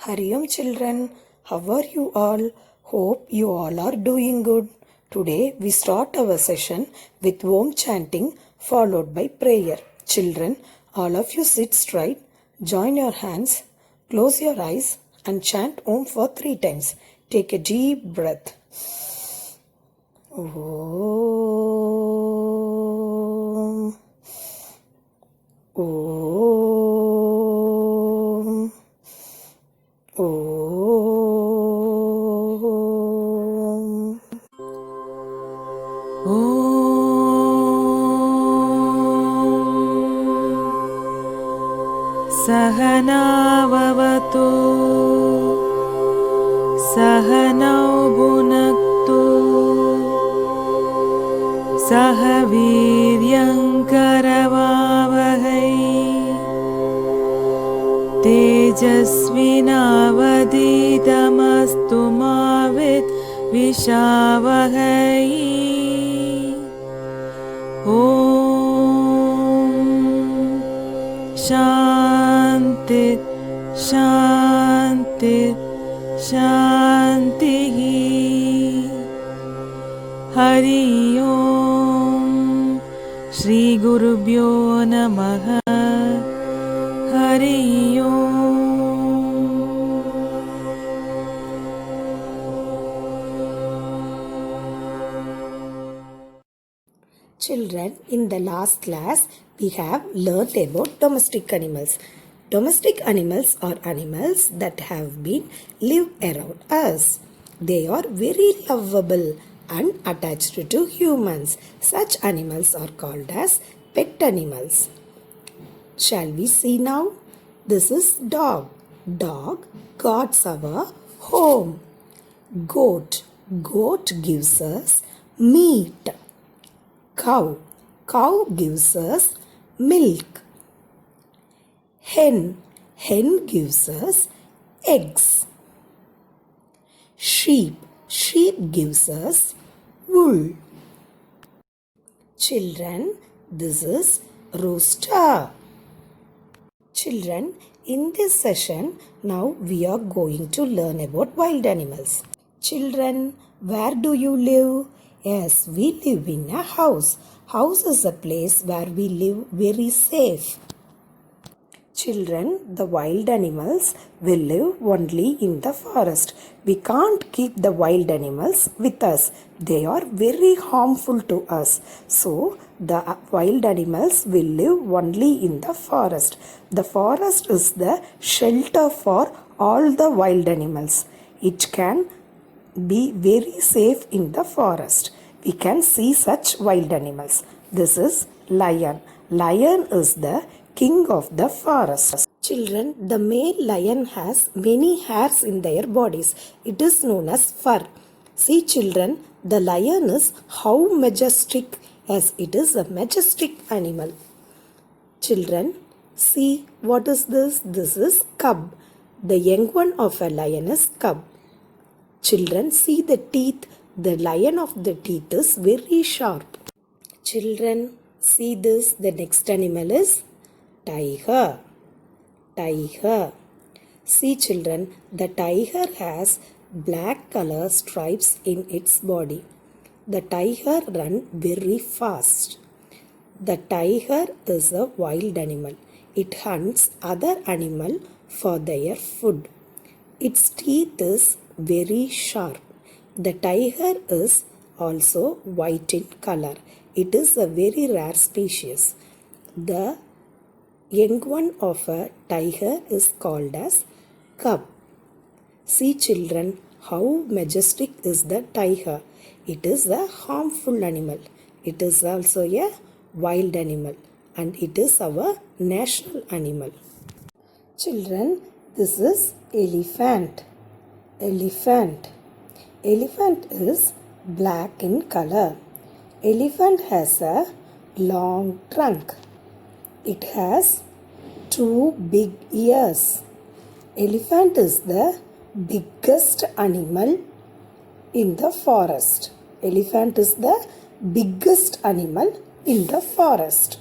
Hariom children, how are you all? Hope you all are doing good. Today we start our session with Om chanting followed by prayer. Children, all of you sit straight, join your hands, close your eyes and chant Om for 3 times. Take a deep breath. Om. Om. Om. सहनाववतु सहनौ भुनक्तु सह वीर्यङ्करवावहै तेजस्विनावधीतमस्तु मा विद्विषावहै ॐ शान्ति शान्ति शान्तिः हरि ओम् श्री गुरुभ्यो नमः हरि ओम् Children, in the last class, we have learned about domestic animals. Domestic animals are animals that have been live around us. They are very lovable and attached to humans. Such animals are called as pet animals. Shall we see now? This is dog. Dog guards our home. Goat. Goat gives us meat. Cow. Cow gives us milk. Hen. Hen gives us eggs. Sheep. Sheep gives us wool. Children, this is rooster. Children, in this session, now we are going to learn about wild animals. Children, where do you live? Yes, we live in a house. House is a place where we live very safe. Children, the wild animals will live only in the forest. We can't keep the wild animals with us. They are very harmful to us. So, the wild animals will live only in the forest. The forest is the shelter for all the wild animals. It can be very safe in the forest. We can see such wild animals. This is lion. Lion is the king of the forest. Children, the male lion has many hairs in their bodies. It is known as fur. See children, the lion is how majestic, as it is a majestic animal. Children, see what is this? This is cub. The young one of a lion is cub. Children, see the teeth. The lion of the teeth is very sharp. Children, see this. The next animal is tiger. Tiger. See children, the tiger has black color stripes in its body. The tiger runs very fast. The tiger is a wild animal. It hunts other animal for their food. Its teeth is very sharp. The tiger is also white in color. It is a very rare species. The young one of a tiger is called as cub. See children, how majestic is the tiger. It is a harmful animal. It is also a wild animal and it is our national animal. Children, this is elephant. Elephant. Elephant is black in color. Elephant has a long trunk. It has 2 big ears. Elephant is the biggest animal in the forest. Elephant is the biggest animal in the forest.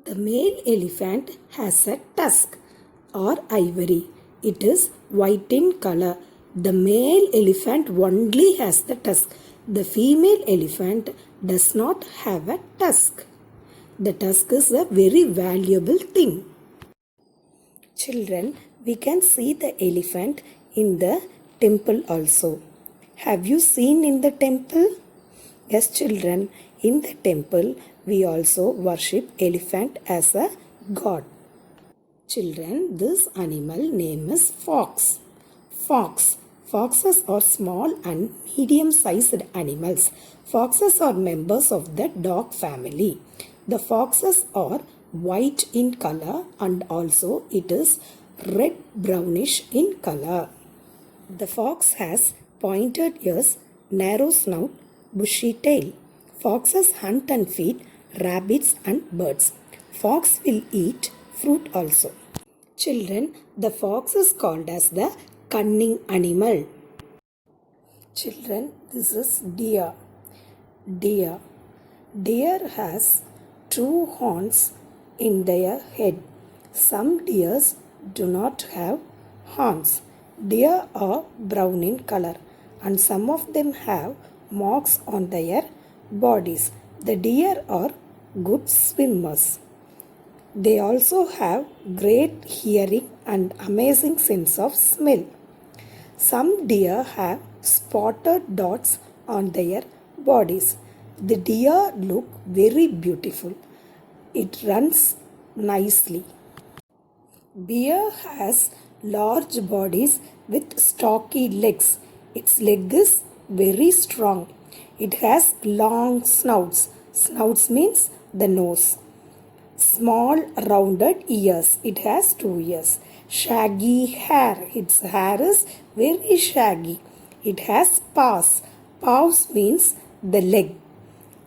The male elephant has a tusk or ivory. It is white in color. The male elephant only has the tusk. The female elephant does not have a tusk. The tusk is a very valuable thing. Children, we can see the elephant in the temple also. Have you seen in the temple? Yes, children, in the temple we also worship elephant as a god. Children, this animal name is fox. Fox. Foxes are small and medium-sized animals. Foxes are members of the dog family. The foxes are white in color and also it is red brownish in color. The fox has pointed ears, narrow snout, bushy tail. Foxes hunt and feed rabbits and birds. Fox will eat fruit also. Children, the fox is called as the cunning animal. Children, this is deer. Deer. Deer has two horns in their head. Some deers do not have horns. Deer are brown in color and some of them have marks on their bodies. The deer are good swimmers. They also have great hearing and amazing sense of smell. Some deer have spotted dots on their bodies. The deer look very beautiful. It runs nicely. Bear has large bodies with stocky legs. Its leg is very strong. It has long snouts. Snouts means the nose. Small rounded ears. It has 2 ears. Shaggy hair. Its hair is very shaggy. It has paws. Paws means the leg.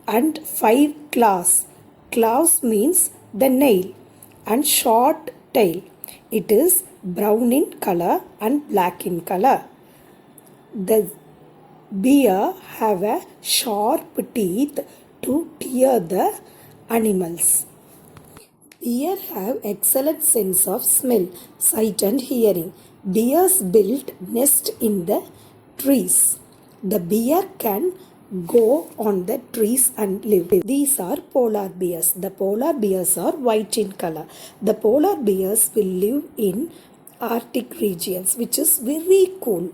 And 5 claws. Claws means the nail. And short tail. It is brown in color and black in color. The bear have a sharp teeth to tear the animals. Deer have excellent sense of smell, sight and hearing. Deers build nest in the trees. The bear can go on the trees and live. These are polar bears. The polar bears are white in color. The polar bears will live in Arctic regions, which is very cool.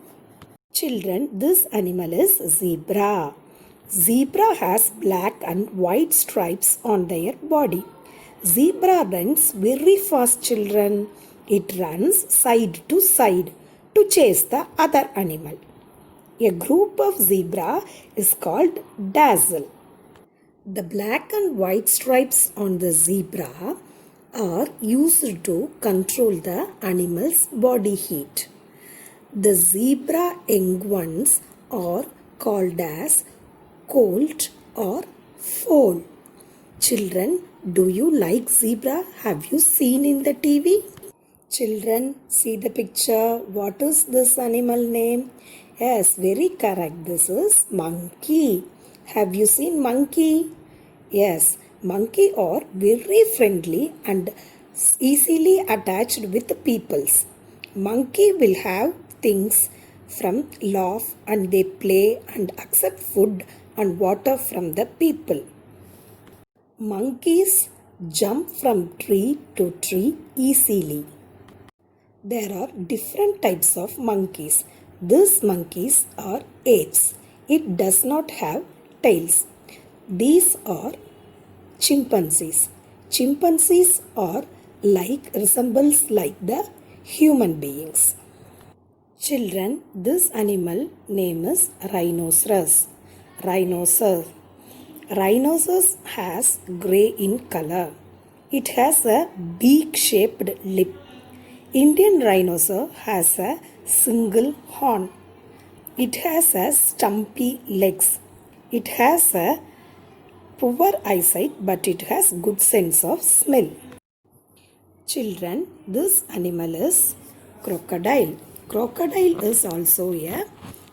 Children, this animal is zebra. Zebra has black and white stripes on their body. Zebra runs very fast, children. It runs side to side to chase the other animal. A group of zebra is called dazzle. The black and white stripes on the zebra are used to control the animal's body heat. The zebra young ones are called as colt or foal. Children, do you like zebra? Have you seen in the TV? Children, see the picture. What is this animal name? Yes, very correct. This is monkey. Have you seen monkey? Yes, monkey are very friendly and easily attached with peoples. Monkey will have things from laugh and they play and accept food and water from the people. Monkeys jump from tree to tree easily. There are different types of monkeys. These monkeys are apes. It does not have tails. These are chimpanzees. Chimpanzees are resembles like the human beings. Children, this animal name is rhinoceros. Rhinoceros. Rhinoceros has grey in color. It has a beak-shaped lip. Indian rhinoceros has a single horn. It has a stumpy legs. It has a poor eyesight but it has good sense of smell. Children, this animal is crocodile. Crocodile is also a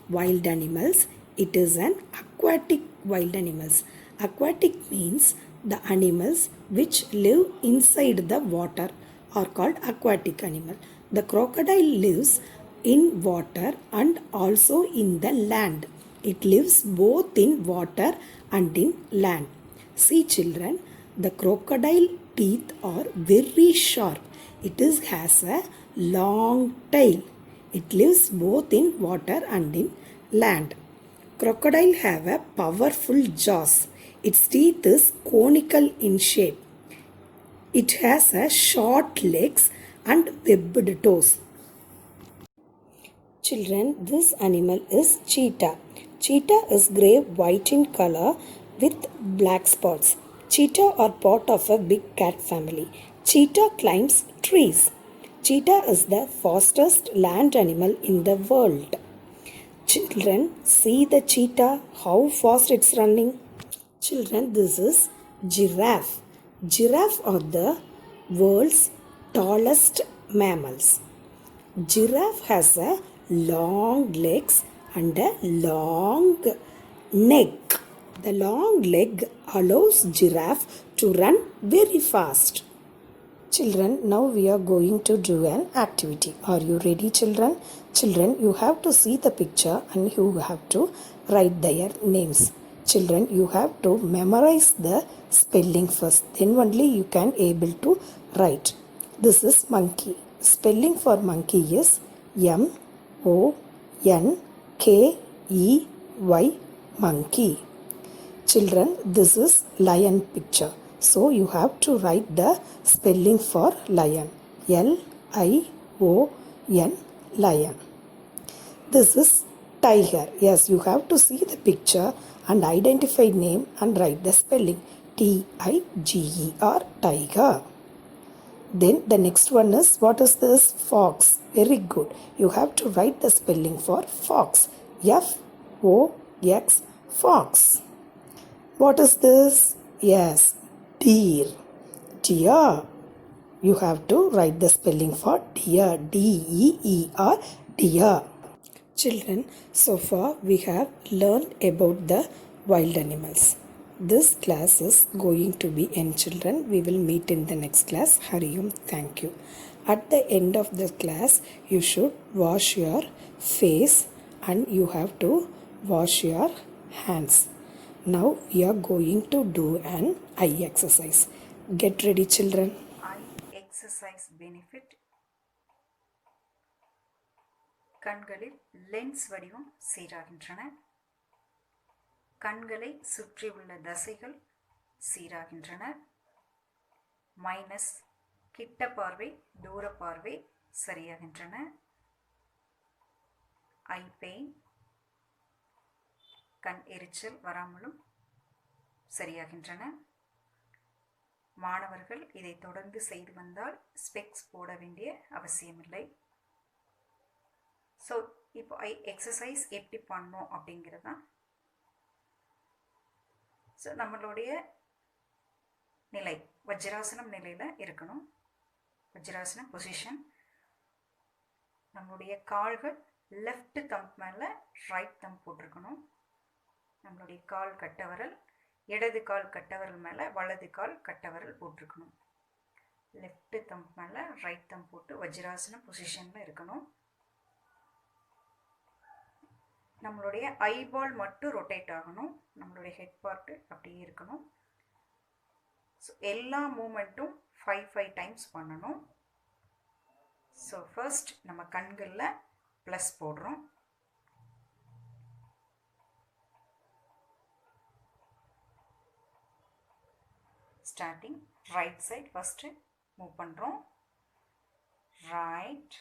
wild animal. It is an aquatic wild animals. Aquatic means the animals which live inside the water are called aquatic animal. The crocodile lives in water and also in the land. It lives both in water and in land. See children, the crocodile teeth are very sharp. Has a long tail. It lives both in water and in land. Crocodile have a powerful jaws. Its teeth is conical in shape. It has a short legs and webbed toes. Children, this animal is cheetah. Cheetah is grey white in color with black spots. Cheetah are part of a big cat family. Cheetah climbs trees. Cheetah is the fastest land animal in the world. Children, see the cheetah, how fast it's running. Children, this is giraffe. Giraffe are the world's tallest mammals. Giraffe has a long legs and a long neck. The long leg allows giraffe to run very fast. Children, now we are going to do an activity. Are you ready, children? Children, you have to see the picture and you have to write their names. Children, you have to memorize the spelling first. Then only you can able to write. This is monkey. Spelling for monkey is M-O-N-K-E-Y, monkey. Children, this is lion picture. So you have to write the spelling for lion. L-I-O-N, lion. This is tiger. Yes, you have to see the picture and identify name and write the spelling. T-I-G-E-R, tiger. Then the next one is, what is this? Fox. Very good. You have to write the spelling for fox. F-O-X, fox. What is this? Yes, deer. Deer. You have to write the spelling for deer. D-E-E-R, deer. Children, so far we have learned about the wild animals. This class is going to be end, children. We will meet in the next class. Hari Om. Thank you. At the end of the class, you should wash your face and you have to wash your hands. Now we are going to do an eye exercise. Get ready, children. Eye exercise benefit. கண்களில் lens வடிவம் சீராகின்றன. கண்களை சுற்றியுள்ள தசைகள் சீராகின்றன. Minus கிட்ட பார்வை, தூர பார்வை சரியாகின்றன. ஐ pain, கண் எரிச்சல் வராமலும் சரியாகின்றன. மாணவர்கள் இதை தொடர்ந்து செய்து வந்தால் ஸ்பெக்ஸ் போட வேண்டிய அவசியமில்லை. ஸோ இப்போ ஐ எக்ஸசைஸ் எப்படி பண்ணோம் அப்படிங்கிறது தான். ஸோ நம்மளுடைய நிலை வஜ்ராசனம் நிலையில் இருக்கணும். வஜ்ராசனம் பொசிஷன். நம்மளுடைய கால்கள் லெஃப்ட் தம்ப் மேலே ரைட் தம்ப் போட்டிருக்கணும். நம்மளுடைய கால் கட்டவரல் இடது கால் கட்டவரல் மேலே வலது கால் கட்டவரல் போட்டிருக்கணும். லெஃப்ட் தம்ப் மேலே ரைட் தம்ப் போட்டு வஜ்ராசனம் பொசிஷனில் இருக்கணும். நம்மளுடைய ஐபால் மட்டும் ரொட்டேட் ஆகணும். நம்மளுடைய ஹெட் பார்ட்டு அப்படியே இருக்கணும். ஸோ எல்லா மூமெண்ட்டும் 5 டைம்ஸ் பண்ணணும். ஸோ ஃபர்ஸ்ட் நம்ம கண்களில் ப்ளஸ் போடுறோம். Starting right side first move பண்ணுறோம். ரைட்,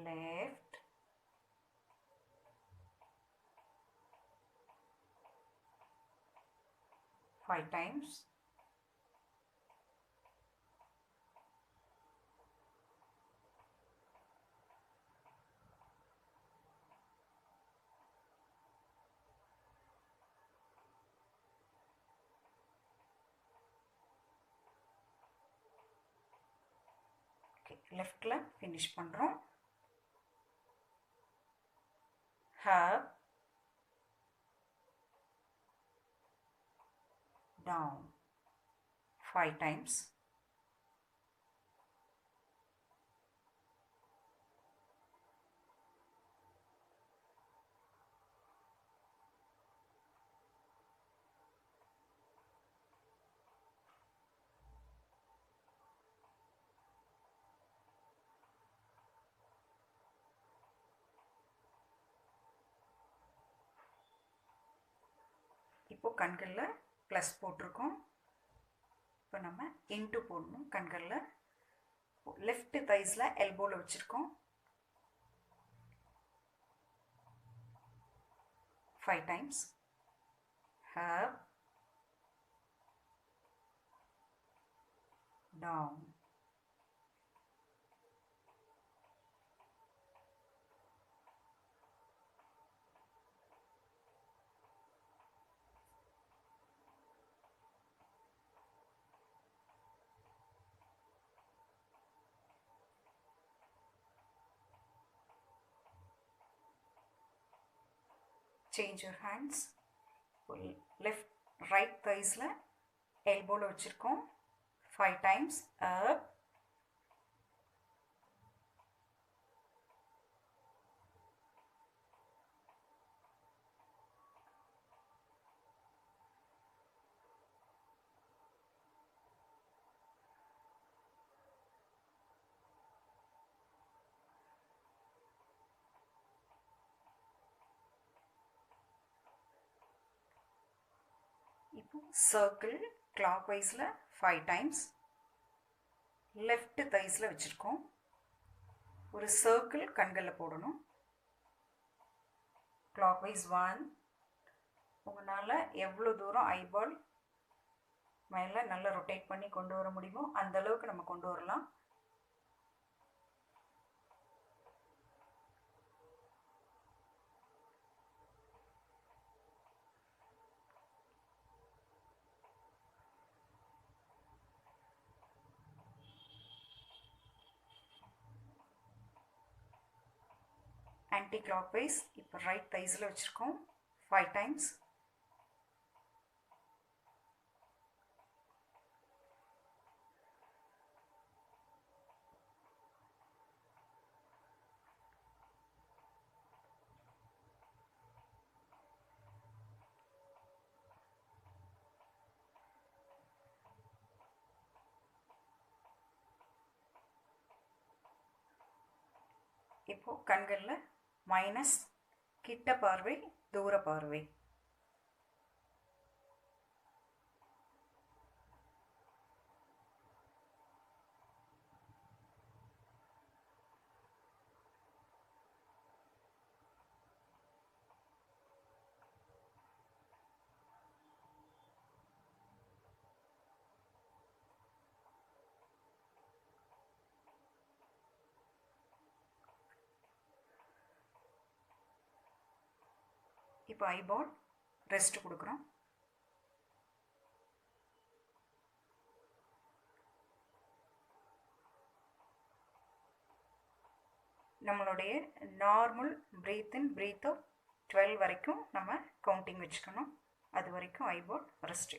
left, five times, லெஃப்டில் ஃபினிஷ் பண்ணுறோம். Up, down 5 times, இப்போது கண்களில் ப்ளஸ் போட்டிருக்கோம். இப்போ நம்ம இன்ட்டு போடணும். கண்களில் லெஃப்ட் தைஸில் எல்போவில் வச்சுருக்கோம். 5 times. Up, down. Change your hands. Left right thighsல elbowல வச்சிருக்கோம். 5 times. Up, இப்போ சர்க்கிள் கிளாக் வைஸில் 5 times லெஃப்ட் தைஸில் வச்சுருக்கோம். ஒரு சர்க்கிள் கண்களில் போடணும். Clockwise 1. உங்களால் எவ்வளோ தூரம் ஐபால் மேலே நல்லா ரொட்டேட் பண்ணி கொண்டு வர முடியுமோ அந்த அளவுக்கு நம்ம கொண்டு வரலாம். ஆன்டி கிளாக் வைஸ் இப்போ ரைட் தைஸில் வச்சுருக்கோம். 5 times. இப்போ கண்களில் மைனஸ் கிட்ட பார்வை, தூர பார்வை. இப்போ ஐபால் ரெஸ்ட் கொடுக்குறோம். நம்மளுடைய நார்மல் பிரீத் இன் பிரீத் அவுட் 12 வரைக்கும் நம்ம கவுண்டிங் வச்சுக்கணும். அது வரைக்கும் ஐபால் ரெஸ்ட்.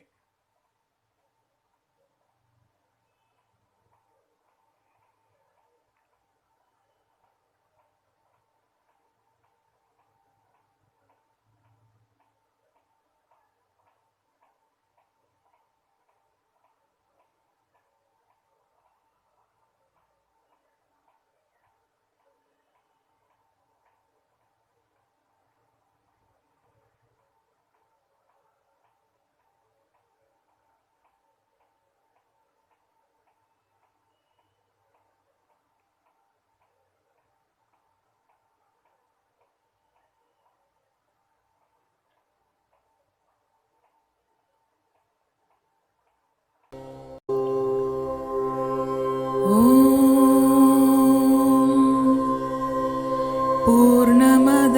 पूर्णमद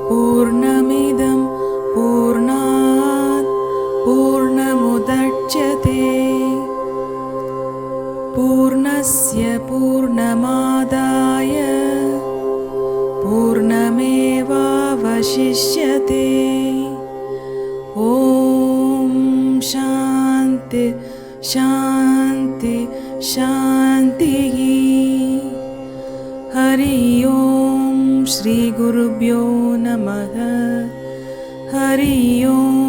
पूर्णमिदं पूर्णात् पूर्णमुदच्यते पूर्णस्य पूर्णमादाय पूर्णमेवावशिष्यते ॐ शान्ति शान्ति शान्तिः हरि ओम श्री गुरुभ्यो नमः हरि ओम।